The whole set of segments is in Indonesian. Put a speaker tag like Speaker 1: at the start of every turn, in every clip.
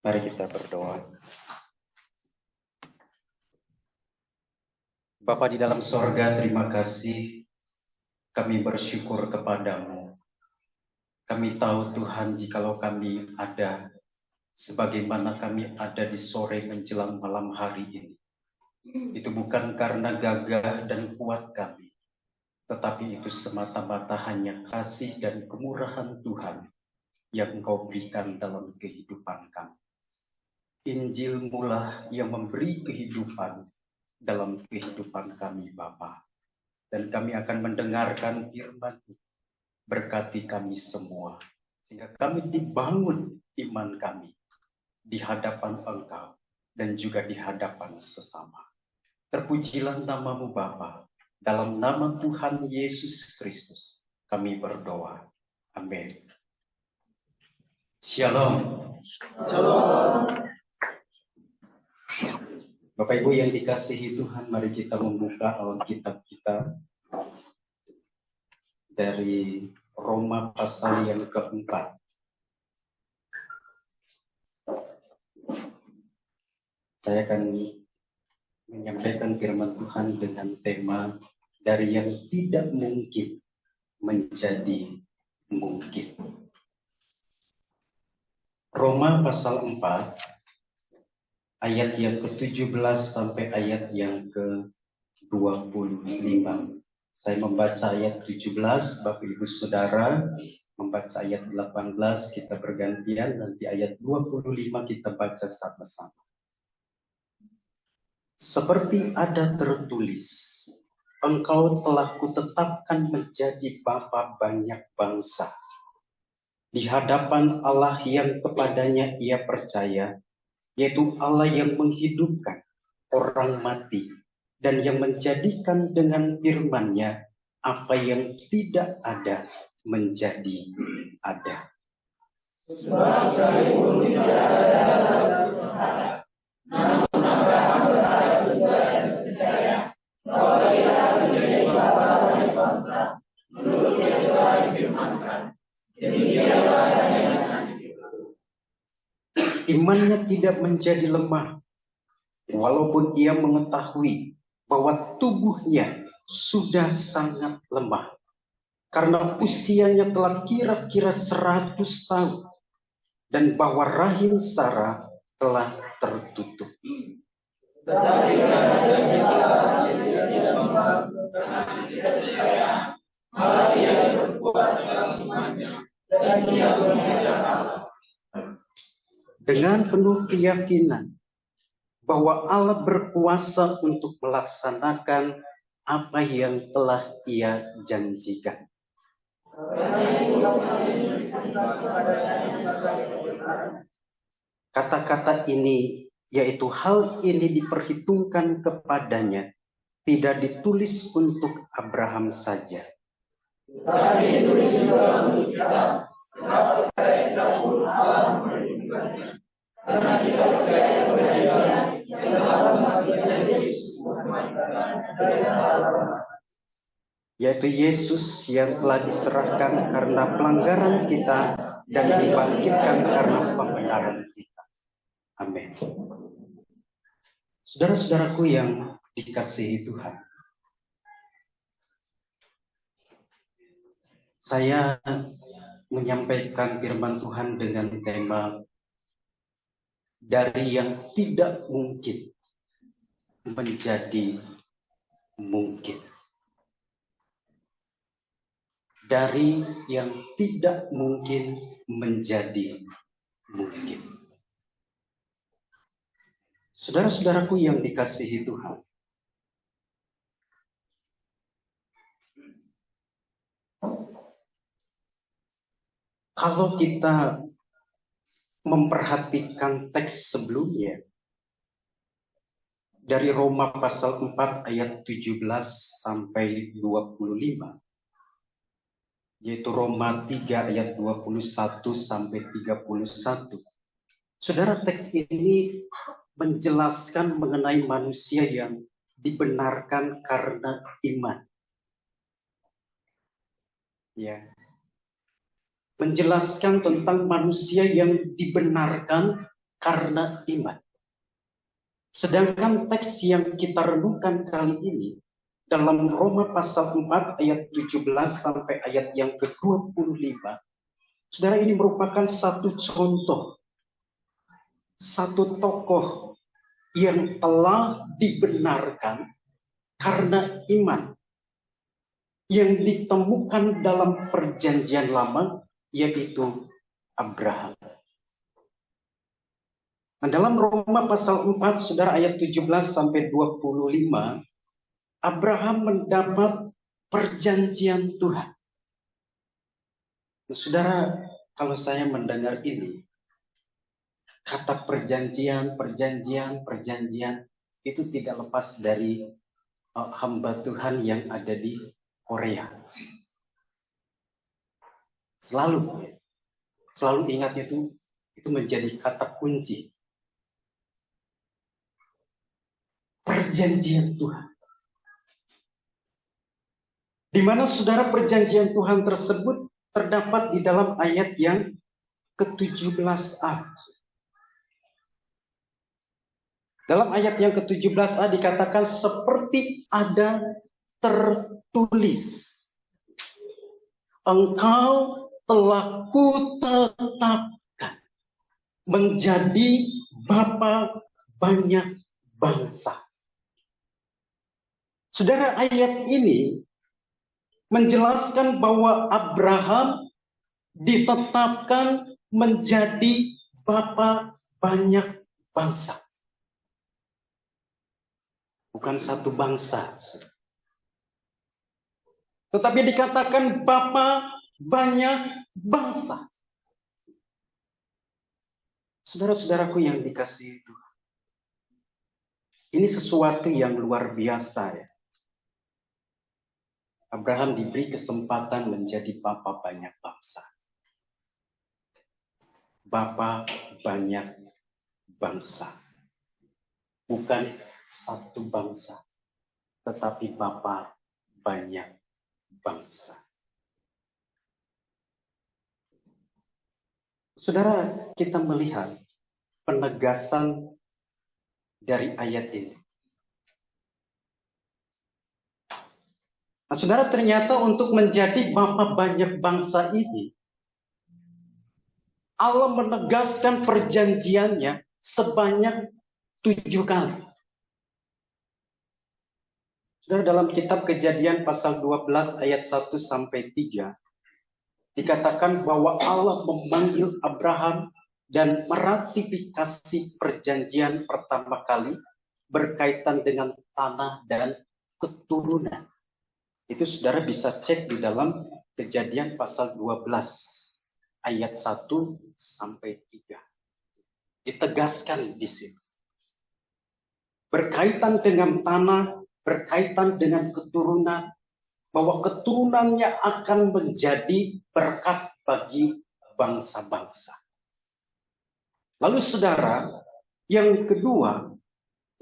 Speaker 1: Mari kita berdoa. Bapa di dalam sorga, terima kasih. Kami bersyukur kepadamu. Kami tahu Tuhan, jikalau kami ada sebagaimana kami ada di sore menjelang malam hari ini, itu bukan karena gagah dan kuat kami, tetapi itu semata-mata hanya kasih dan kemurahan Tuhan yang Engkau berikan dalam kehidupan kami. Injil-Mu lah yang memberi kehidupan dalam kehidupan kami, Bapa. Dan kami akan mendengarkan firman-Mu. Berkati kami semua, sehingga kami dibangun iman kami di hadapan Engkau dan juga di hadapan sesama. Terpujilah nama-Mu Bapa. Dalam nama Tuhan Yesus Kristus kami berdoa. Amin. Shalom.
Speaker 2: Shalom.
Speaker 1: Bapak Ibu yang dikasihi Tuhan, mari kita membuka Alkitab kita dari Roma pasal yang keempat. Saya akan menyampaikan firman Tuhan dengan tema dari yang tidak mungkin menjadi mungkin. Roma pasal 4 ayat yang ke-17 sampai ayat yang ke-25. Saya membaca ayat 17, Bapak Ibu Saudara membaca ayat 18, kita bergantian, nanti ayat 25 kita baca sama-sama. Seperti ada tertulis, Engkau telah kutetapkan menjadi bapa banyak bangsa. Di hadapan Allah yang kepadanya ia percaya, yaitu Allah yang menghidupkan orang mati dan yang menjadikan dengan firman-Nya apa yang tidak ada menjadi ada.
Speaker 2: Sebab sekalipun tidak ada dasar Tuhan, namun Abraham berharap juga dan percaya bahwa ia akan menjadi bapa banyak bangsa, menurut yang telah difirmankan. Demikianlah adanya nanti.
Speaker 1: Imannya tidak menjadi lemah, walaupun ia mengetahui bahwa tubuhnya sudah sangat lemah, karena usianya telah kira-kira 100 tahun, dan bahwa rahim Sarah telah tertutup.
Speaker 2: Tetapi karena janji Allah tidak membantu karena tidak percaya, malah ia berkuat dalam imannya dan ia menghadap Allah.
Speaker 1: Dengan penuh keyakinan bahwa Allah berkuasa untuk melaksanakan apa yang telah Ia janjikan. Kata-kata ini, yaitu hal ini diperhitungkan kepadanya, tidak ditulis untuk Abraham saja.
Speaker 2: Tetapi ditulis juga untuk kita, sebab kita pun Allah memperhitungkannya. Karena kita percaya kepada Dia yang telah membangkitkan Yesus dari Allah,
Speaker 1: yaitu Yesus yang telah diserahkan karena pelanggaran kita dan dibangkitkan karena pembenaran kita. Amin. Saudara-saudaraku yang dikasihi Tuhan, saya menyampaikan firman Tuhan dengan tema dari yang tidak mungkin menjadi mungkin. Dari yang tidak mungkin menjadi mungkin. Saudara-saudaraku yang dikasihi Tuhan, kalau kita memperhatikan teks sebelumnya, dari Roma pasal 4 ayat 17 sampai 25, yaitu Roma 3 ayat 21 sampai 31. Saudara, teks ini menjelaskan mengenai manusia yang dibenarkan karena iman. Ya. Menjelaskan tentang manusia yang dibenarkan karena iman. Sedangkan teks yang kita renungkan kali ini dalam Roma pasal 4 ayat 17 sampai ayat yang ke-25. Saudara, ini merupakan satu contoh, satu tokoh yang telah dibenarkan karena iman yang ditemukan dalam perjanjian lama, yaitu Abraham. Nah, dalam Roma pasal 4, saudara, ayat 17 sampai 25, Abraham mendapat perjanjian Tuhan. Nah, saudara, kalau saya mendengar ini, kata perjanjian itu tidak lepas dari hamba Tuhan yang ada di Korea. Selalu ingat itu menjadi kata kunci. Perjanjian Tuhan. Di mana saudara perjanjian Tuhan tersebut terdapat di dalam ayat yang ke-17a. Dalam ayat yang ke-17a dikatakan seperti ada tertulis. Engkau telah kutetapkan menjadi bapa banyak bangsa. Saudara, ayat ini menjelaskan bahwa Abraham ditetapkan menjadi bapa banyak bangsa. Bukan satu bangsa. Tetapi dikatakan bapa banyak bangsa. Saudara-saudaraku yang dikasihi Tuhan. Ini sesuatu yang luar biasa ya. Abraham diberi kesempatan menjadi bapa banyak bangsa. Bapa banyak bangsa. Bukan satu bangsa, tetapi bapa banyak bangsa. Saudara, kita melihat penegasan dari ayat ini. Nah, saudara, ternyata untuk menjadi bapa banyak bangsa ini, Allah menegaskan perjanjiannya sebanyak 7 kali. Saudara, dalam kitab Kejadian pasal 12 ayat 1 sampai 3 dikatakan bahwa Allah memanggil Abraham dan meratifikasi perjanjian pertama kali berkaitan dengan tanah dan keturunan. Itu saudara bisa cek di dalam Kejadian pasal 12 ayat 1 sampai 3. Ditegaskan di sini. Berkaitan dengan tanah, berkaitan dengan keturunan, bahwa keturunannya akan menjadi berkat bagi bangsa-bangsa. Lalu saudara, yang kedua,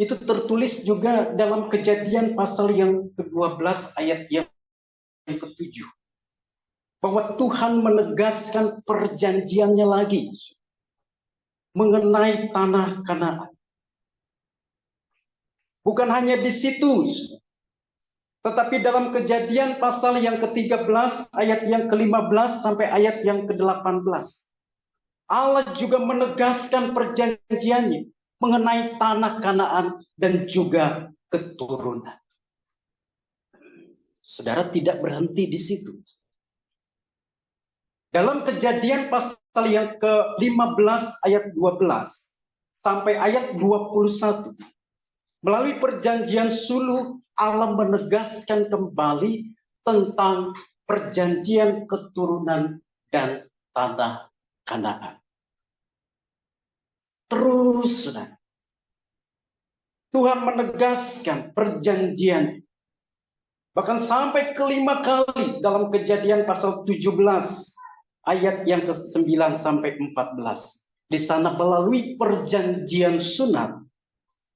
Speaker 1: itu tertulis juga dalam Kejadian pasal yang ke-12 ayat yang ke-7. Bahwa Tuhan menegaskan perjanjiannya lagi mengenai tanah Kanaan. Bukan hanya di situ, tetapi dalam Kejadian pasal yang ke-13 ayat yang ke-15 sampai ayat yang ke-18. Allah juga menegaskan perjanjiannya mengenai tanah Kanaan dan juga keturunan. Saudara, tidak berhenti di situ. Dalam Kejadian pasal yang ke-15 ayat 12 sampai ayat 21. Melalui perjanjian suluh, Allah menegaskan kembali tentang perjanjian keturunan dan tanah Kanaan. Terus, saudara, Tuhan menegaskan perjanjian. Bahkan sampai ke-5 kali dalam Kejadian pasal 17 ayat yang ke-9 sampai 14. Di sana melalui perjanjian sunat,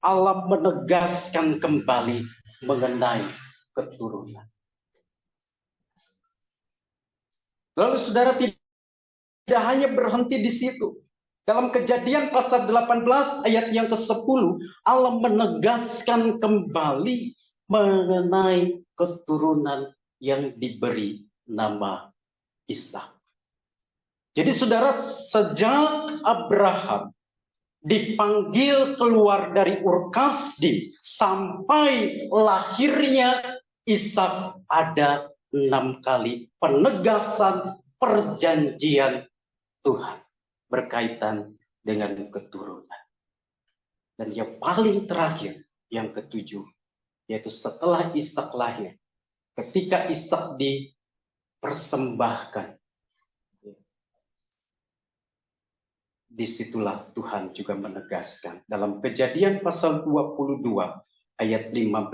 Speaker 1: Allah menegaskan kembali mengenai keturunan. Lalu saudara, tidak hanya berhenti di situ. Dalam Kejadian pasal 18 ayat yang ke-10, Allah menegaskan kembali mengenai keturunan yang diberi nama Ishak. Jadi saudara, sejak Abraham dipanggil keluar dari Ur Kasdim sampai lahirnya Ishak, ada 6 kali penegasan perjanjian Tuhan berkaitan dengan keturunan. Dan yang paling terakhir, yang ke-7, yaitu setelah Ishak lahir, ketika Ishak dipersembahkan, disitulah Tuhan juga menegaskan dalam Kejadian pasal 22 ayat 15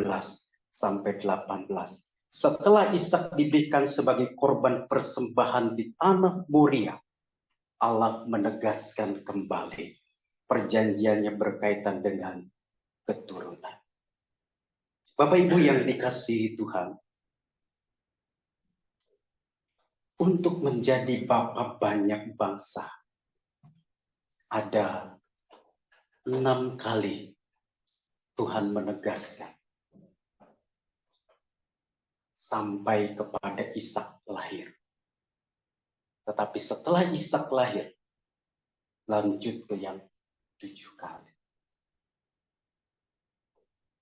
Speaker 1: sampai 18. Setelah Ishak diberikan sebagai korban persembahan di tanah Moria, Allah menegaskan kembali perjanjiannya berkaitan dengan keturunan. Bapak Ibu yang dikasihi Tuhan, untuk menjadi bapa banyak bangsa, ada 6 kali Tuhan menegaskan sampai kepada Ishak lahir. Tetapi setelah Ishak lahir, lanjut ke yang 7 kali.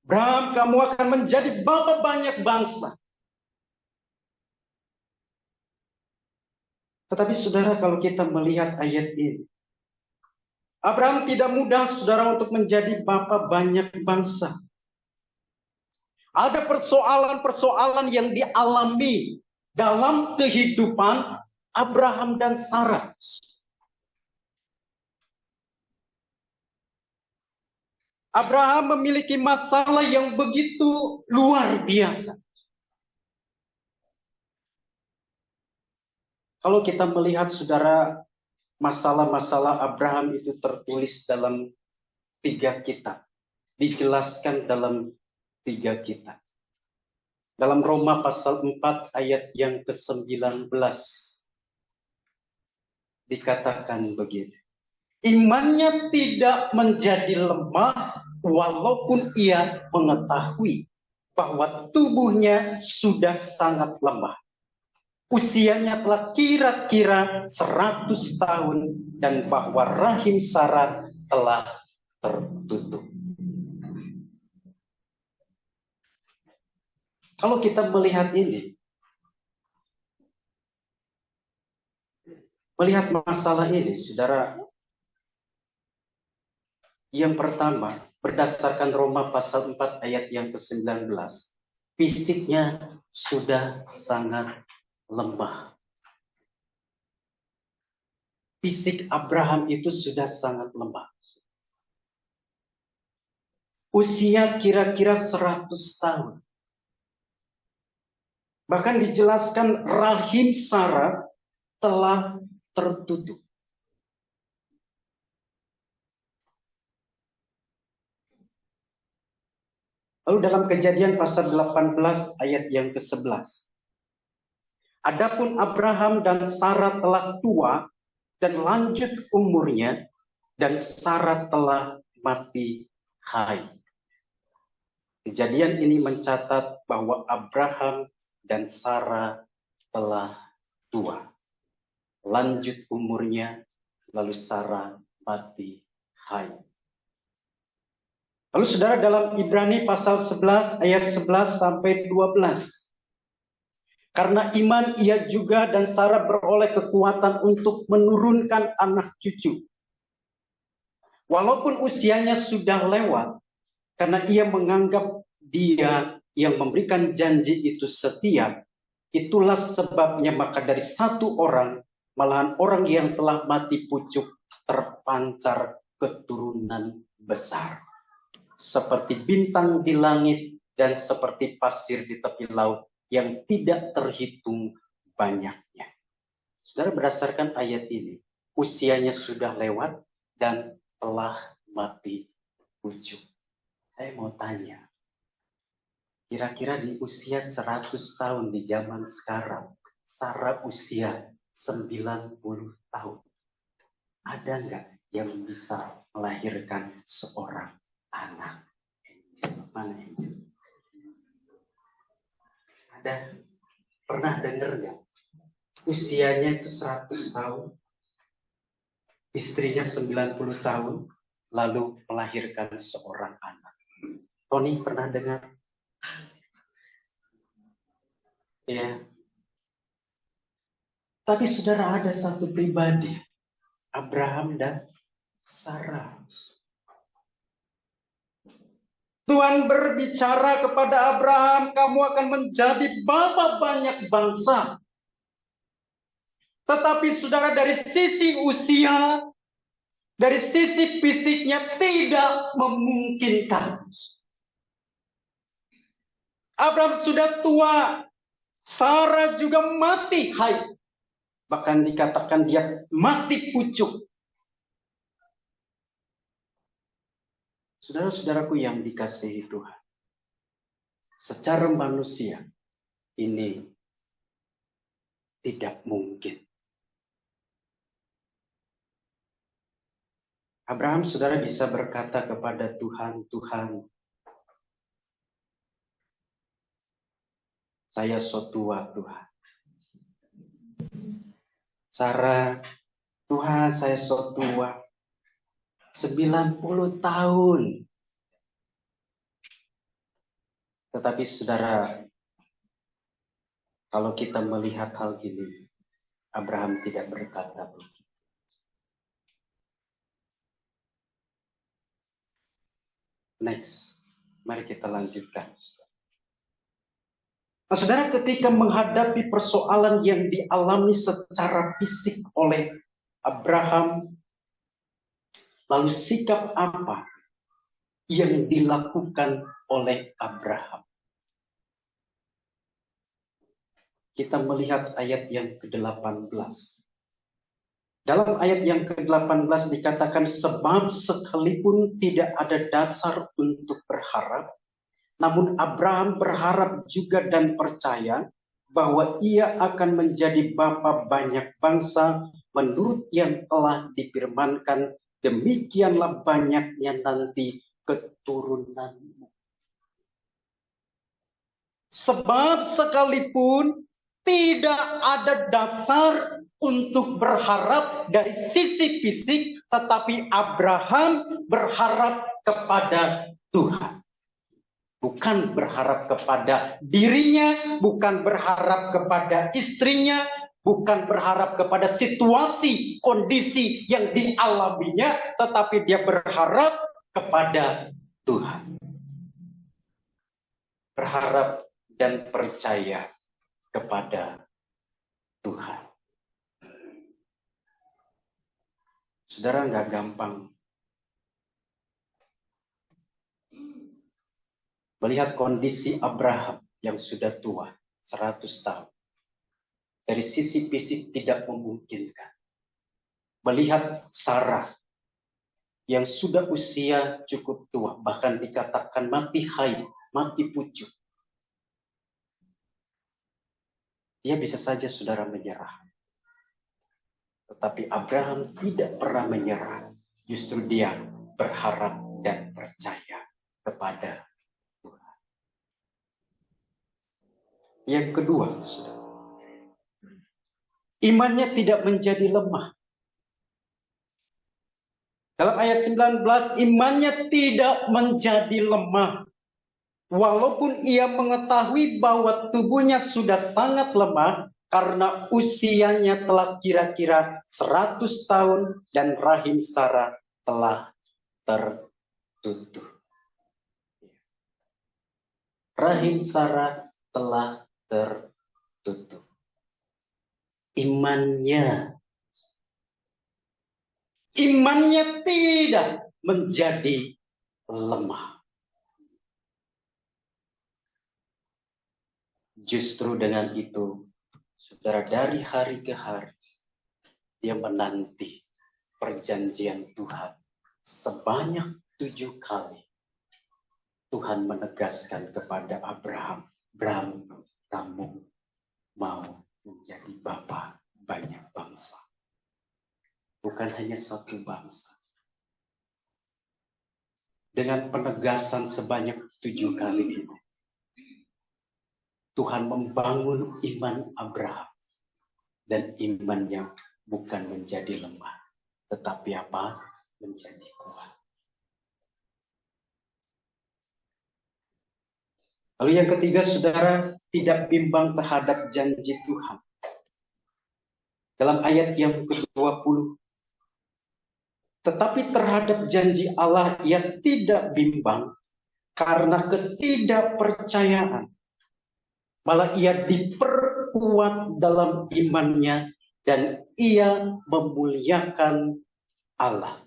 Speaker 1: Abraham, kamu akan menjadi bapa banyak bangsa. Tetapi saudara, kalau kita melihat ayat ini, Abraham tidak mudah, saudara, untuk menjadi bapa banyak bangsa. Ada persoalan-persoalan yang dialami dalam kehidupan Abraham dan Sarah. Abraham memiliki masalah yang begitu luar biasa. Kalau kita melihat, saudara, masalah-masalah Abraham itu tertulis dalam 3 kitab. Dijelaskan dalam 3 kitab. Dalam Roma pasal 4 ayat yang ke-19 dikatakan begini. Imannya tidak menjadi lemah walaupun ia mengetahui bahwa tubuhnya sudah sangat lemah. Usianya telah kira-kira 100 tahun dan bahwa rahim Sarah telah tertutup. Kalau kita melihat ini, melihat masalah ini, saudara, yang pertama, berdasarkan Roma pasal 4 ayat yang ke-19, fisiknya sudah sangat lemah. Fisik Abraham itu sudah sangat lemah. Usia kira-kira 100 tahun. Bahkan dijelaskan rahim Sarah telah tertutup. Lalu dalam Kejadian pasal 18 ayat yang ke-11. Adapun Abraham dan Sarah telah tua dan lanjut umurnya, dan Sarah telah mati hai. Kejadian ini mencatat bahwa Abraham dan Sarah telah tua, lanjut umurnya, lalu Sarah mati hai. Lalu saudara, dalam Ibrani pasal 11 ayat 11 sampai 12. Karena iman ia juga dan Sarah beroleh kekuatan untuk menurunkan anak cucu. Walaupun usianya sudah lewat, karena ia menganggap dia yang memberikan janji itu setia, itulah sebabnya maka dari satu orang, malahan orang yang telah mati pucuk, terpancar keturunan besar. Seperti bintang di langit dan seperti pasir di tepi laut yang tidak terhitung banyaknya. Saudara, berdasarkan ayat ini, usianya sudah lewat dan telah mati pucuk. Saya mau tanya, kira-kira di usia 100 tahun di zaman sekarang, Sarah usia 90 tahun. Ada nggak yang bisa melahirkan seorang anak. Mana Angel? Ada pernah dengar nggak? Usianya itu 100 tahun, istrinya 90 tahun, lalu melahirkan seorang anak. Tony pernah dengar? Ya. Tapi saudara, ada satu pribadi, Abraham dan Sarah. Tuhan berbicara kepada Abraham, kamu akan menjadi bapa banyak bangsa. Tetapi saudara, dari sisi usia, dari sisi fisiknya tidak memungkinkan. Abraham sudah tua, Sarah juga mati haid. Bahkan dikatakan dia mati pucuk. Saudara-saudaraku yang dikasihi Tuhan, secara manusia ini tidak mungkin. Abraham, saudara, bisa berkata kepada Tuhan, Tuhan, saya so tua, Tuhan. Sarah, Tuhan, saya so tua. 90 tahun. Tetapi saudara, kalau kita melihat hal ini, Abraham tidak berkata begitu. Next, mari kita lanjutkan. Nah, saudara, ketika menghadapi persoalan yang dialami secara fisik oleh Abraham, lalu sikap apa yang dilakukan oleh Abraham? Kita melihat ayat yang ke-18. Dalam ayat yang ke-18 dikatakan, sebab sekalipun tidak ada dasar untuk berharap, namun Abraham berharap juga dan percaya bahwa ia akan menjadi bapa banyak bangsa menurut yang telah difirmankan, demikianlah banyaknya nanti keturunanmu. Sebab sekalipun tidak ada dasar untuk berharap dari sisi fisik, tetapi Abraham berharap kepada Tuhan. Bukan berharap kepada dirinya, bukan berharap kepada istrinya, bukan berharap kepada situasi, kondisi yang dialaminya, tetapi dia berharap kepada Tuhan. Berharap dan percaya kepada Tuhan. Saudara, nggak gampang melihat kondisi Abraham yang sudah tua, 100 tahun. Dari sisi fisik tidak memungkinkan. Melihat Sarah yang sudah usia cukup tua, bahkan dikatakan mati haid, mati pucuk. Dia bisa saja saudara menyerah. Tetapi Abraham tidak pernah menyerah. Justru dia berharap dan percaya kepada Tuhan. Yang kedua, saudara, imannya tidak menjadi lemah. Dalam ayat 19, imannya tidak menjadi lemah. Walaupun ia mengetahui bahwa tubuhnya sudah sangat lemah karena usianya telah kira-kira 100 tahun dan rahim Sarah telah tertutup. Rahim Sarah telah tertutup. Imannya tidak menjadi lemah. Justru dengan itu, saudara, dari hari ke hari, dia menanti perjanjian Tuhan. Sebanyak 7 kali, Tuhan menegaskan kepada Abraham, Abraham, kamu mau menjadi bapa banyak bangsa. Bukan hanya satu bangsa, dengan penegasan sebanyak 7 kali ini. Tuhan membangun iman Abraham. Dan imannya bukan menjadi lemah. Tetapi apa? Menjadi kuat. Lalu yang ketiga, saudara, tidak bimbang terhadap janji Tuhan. Dalam ayat yang ke-20. Tetapi terhadap janji Allah ia tidak bimbang karena ketidakpercayaan. Malah ia diperkuat dalam imannya dan ia memuliakan Allah.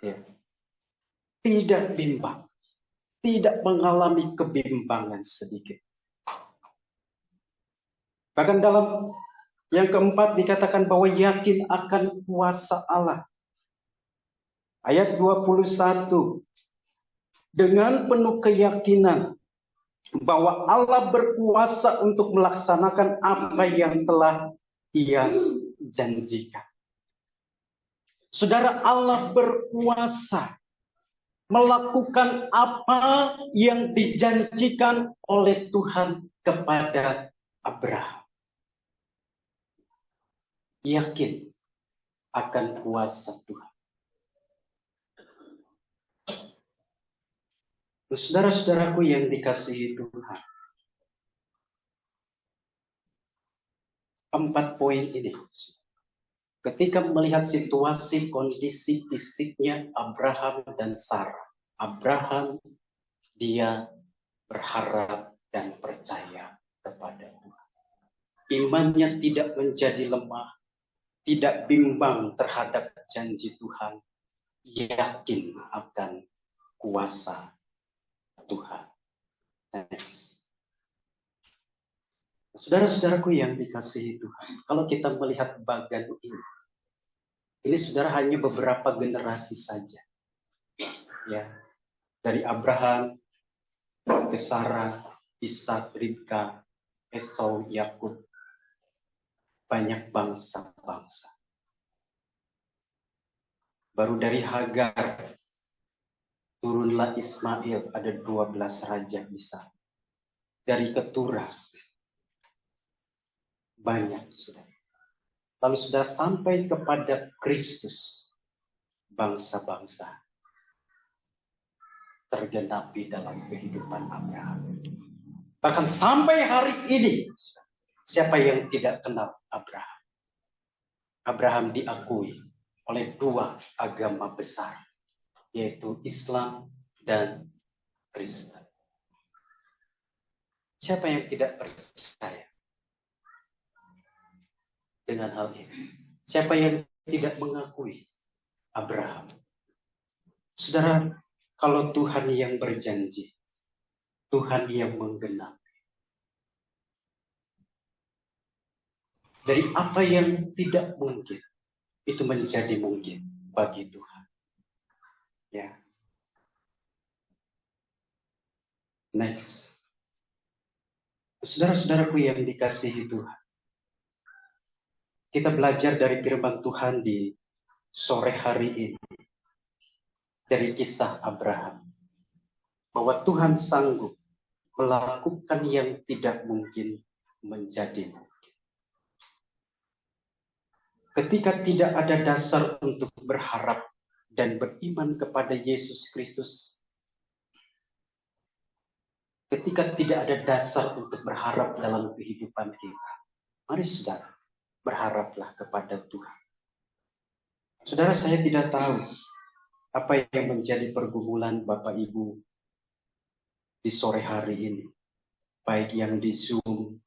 Speaker 1: Ya. Tidak bimbang. Tidak mengalami kebimbangan sedikit. Bahkan dalam yang keempat dikatakan bahwa yakin akan kuasa Allah. Ayat 21. Dengan penuh keyakinan bahwa Allah berkuasa untuk melaksanakan apa yang telah Ia janjikan. Saudara, Allah berkuasa melakukan apa yang dijanjikan oleh Tuhan kepada Abraham. Yakin akan kuasa Tuhan. Saudara-saudaraku yang dikasihi Tuhan. 4 poin ini. Ketika melihat situasi kondisi fisiknya Abraham dan Sarah. Abraham, dia berharap dan percaya kepada Tuhan. Imannya tidak menjadi lemah. Tidak bimbang terhadap janji Tuhan. Yakin akan kuasa Tuhan. Next. Saudara-saudaraku yang dikasihi Tuhan, kalau kita melihat bagian ini saudara hanya beberapa generasi saja. Ya, dari Abraham ke Sarah, Ishak, Ribka, Esau, Yakub, banyak bangsa-bangsa. Baru dari Hagar turunlah Ismail, ada 12 raja bisa. Dari Keturah banyak sudah. Lalu sudah sampai kepada Kristus, bangsa-bangsa tergenapi dalam kehidupan Abraham. Bahkan sampai hari ini, siapa yang tidak kenal Abraham? Abraham diakui oleh 2 agama besar, yaitu Islam dan Kristen. Siapa yang tidak percaya dengan hal ini? Siapa yang tidak mengakui Abraham? Saudara, kalau Tuhan yang berjanji, Tuhan yang menggenapi. Dari apa yang tidak mungkin, itu menjadi mungkin bagi Tuhan. Ya. Next. Saudara-saudaraku yang dikasihi Tuhan. Kita belajar dari firman Tuhan di sore hari ini. Dari kisah Abraham. Bahwa Tuhan sanggup melakukan yang tidak mungkin menjadi mungkin. Ketika tidak ada dasar untuk berharap dan beriman kepada Yesus Kristus. Ketika tidak ada dasar untuk berharap dalam kehidupan kita. Mari saudara, berharaplah kepada Tuhan. Saudara, saya tidak tahu apa yang menjadi pergumulan Bapak Ibu di sore hari ini. Baik yang di Zoom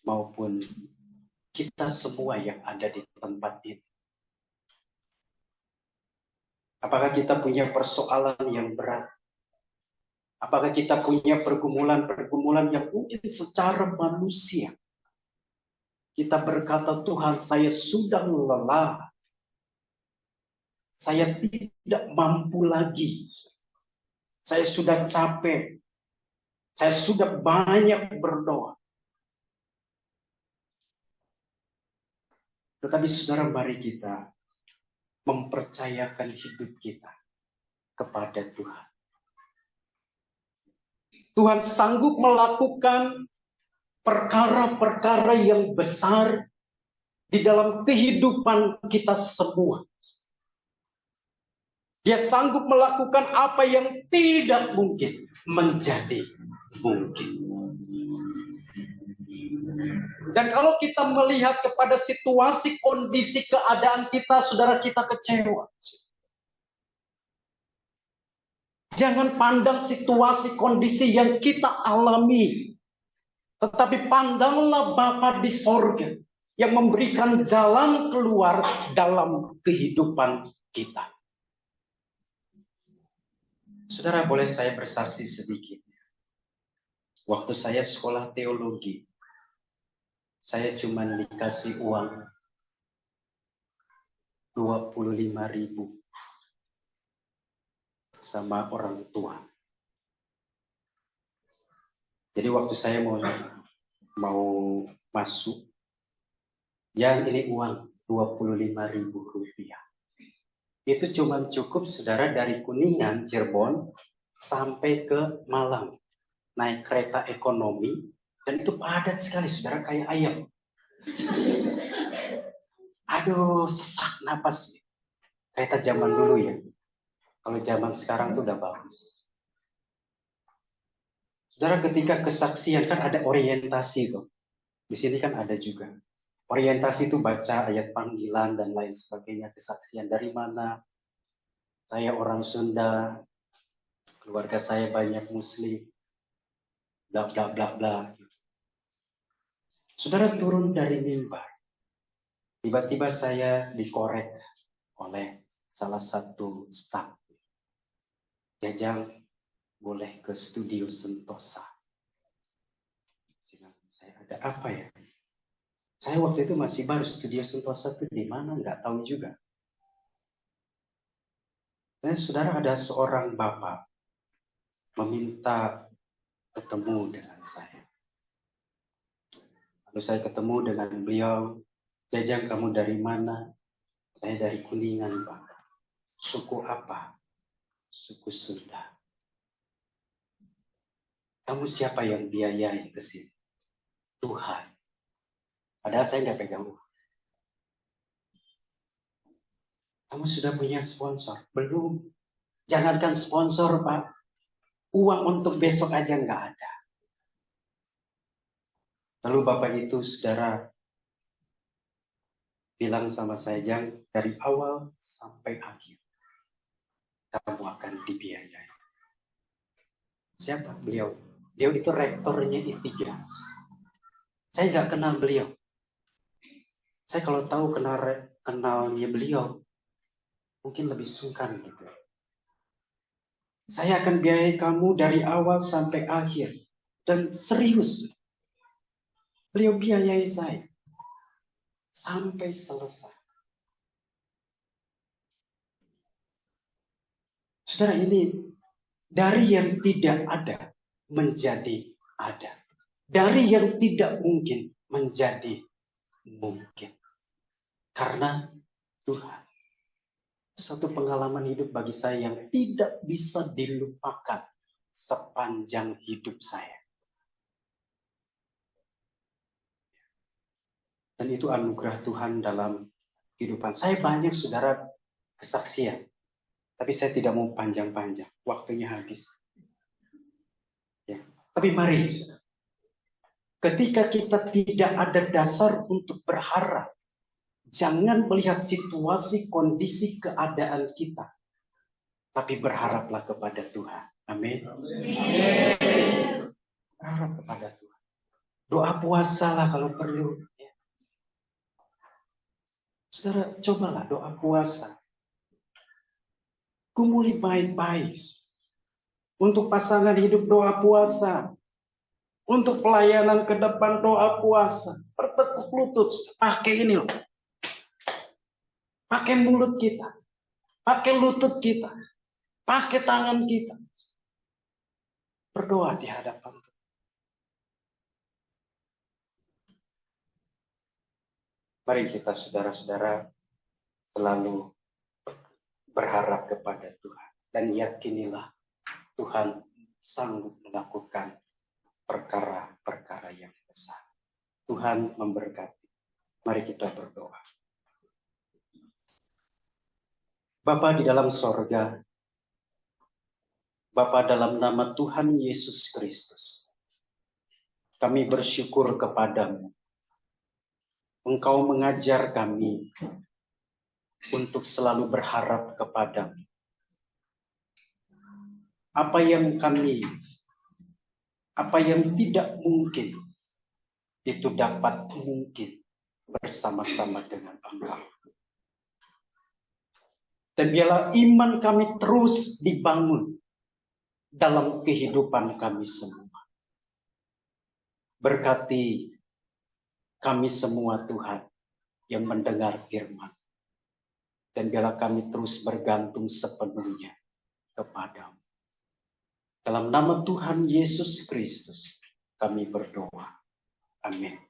Speaker 1: maupun kita semua yang ada di tempat ini. Apakah kita punya persoalan yang berat? Apakah kita punya pergumulan-pergumulan yang mungkin secara manusia kita berkata, Tuhan, saya sudah lelah. Saya tidak mampu lagi. Saya sudah capek. Saya sudah banyak berdoa. Tetapi saudara, mari kita mempercayakan hidup kita kepada Tuhan. Tuhan sanggup melakukan perkara-perkara yang besar di dalam kehidupan kita semua. Dia sanggup melakukan apa yang tidak mungkin menjadi mungkin. Dan kalau kita melihat kepada situasi, kondisi, keadaan kita, saudara, kita kecewa. Jangan pandang situasi, kondisi yang kita alami. Tetapi pandanglah Bapa di sorga yang memberikan jalan keluar dalam kehidupan kita. Saudara, boleh saya bersaksi sedikit? Waktu saya sekolah teologi, saya cuma dikasih uang 25.000 sama orang tua. Jadi waktu saya mau masuk, yang ini uang 25.000 rupiah. Itu cuma cukup, saudara, dari Kuningan, Cirebon, sampai ke Malang. Naik kereta ekonomi, dan itu padat sekali, saudara, kayak ayam. Aduh, sesak napas. Kereta zaman dulu ya. Kalau zaman sekarang tuh udah bagus. Saudara, ketika kesaksian kan ada orientasi tuh. Di sini kan ada juga. Orientasi itu baca ayat panggilan dan lain sebagainya. Kesaksian dari mana? Saya orang Sunda, keluarga saya banyak Muslim, bla bla bla bla. Saudara turun dari mimbar, tiba-tiba saya dikorek oleh salah satu staf. Jajang, boleh ke studio Sentosa. Saya ada apa ya? Saya waktu itu masih baru, studio Sentosa itu di mana nggak tahu juga. Dan saudara, ada seorang bapak meminta ketemu dengan saya. Lalu saya ketemu dengan beliau. Jajang, kamu dari mana? Saya dari Kuningan, Pak. Suku apa? Suku Sunda. Kamu siapa yang biayai ke sini? Tuhan. Padahal saya nggak pegang uang. Kamu sudah punya sponsor? Belum. Jangankan sponsor, Pak. Uang untuk besok aja nggak ada. Lalu Bapak itu, saudara, bilang sama saya, Jang, dari awal sampai akhir, kamu akan dibiayai. Siapa beliau? Beliau itu rektornya I3. Saya nggak kenal beliau. Saya kalau tahu kenalnya beliau, mungkin lebih sungkan gitu. Saya akan biayai kamu dari awal sampai akhir. Dan serius. Beliau biayai saya. Sampai selesai. Saudara, ini dari yang tidak ada menjadi ada. Dari yang tidak mungkin menjadi mungkin. Karena Tuhan. Satu pengalaman hidup bagi saya yang tidak bisa dilupakan sepanjang hidup saya. Dan itu anugerah Tuhan dalam kehidupan. Saya banyak, saudara, kesaksian. Tapi saya tidak mau panjang-panjang. Waktunya habis. Ya. Tapi mari, saudara. Ketika kita tidak ada dasar untuk berharap, jangan melihat situasi, kondisi, keadaan kita. Tapi berharaplah kepada Tuhan. Amin. Berharap kepada Tuhan. Doa puasalah kalau perlu. Ya. Saudara, cobalah doa puasa. Gumuli baik-baik. Untuk pasangan hidup doa puasa. Untuk pelayanan ke depan doa puasa. Bertekuk lutut. Pakai ini loh. Pakai mulut kita. Pakai lutut kita. Pakai tangan kita. Berdoa di hadapan Tuhan. Mari kita, saudara-saudara, selalu berharap kepada Tuhan. dan yakinilah Tuhan sanggup melakukan perkara-perkara yang besar. Tuhan memberkati. Mari kita berdoa. Bapa di dalam sorga, Bapa dalam nama Tuhan Yesus Kristus, kami bersyukur kepadamu. Engkau mengajar kami untuk selalu berharap kepadamu. Apa yang tidak mungkin, itu dapat mungkin bersama-sama dengan Engkau. Dan biarlah iman kami terus dibangun dalam kehidupan kami semua. Berkati kami semua Tuhan yang mendengar firman. Dan biarlah kami terus bergantung sepenuhnya kepadamu. Dalam nama Tuhan Yesus Kristus kami berdoa. Amin.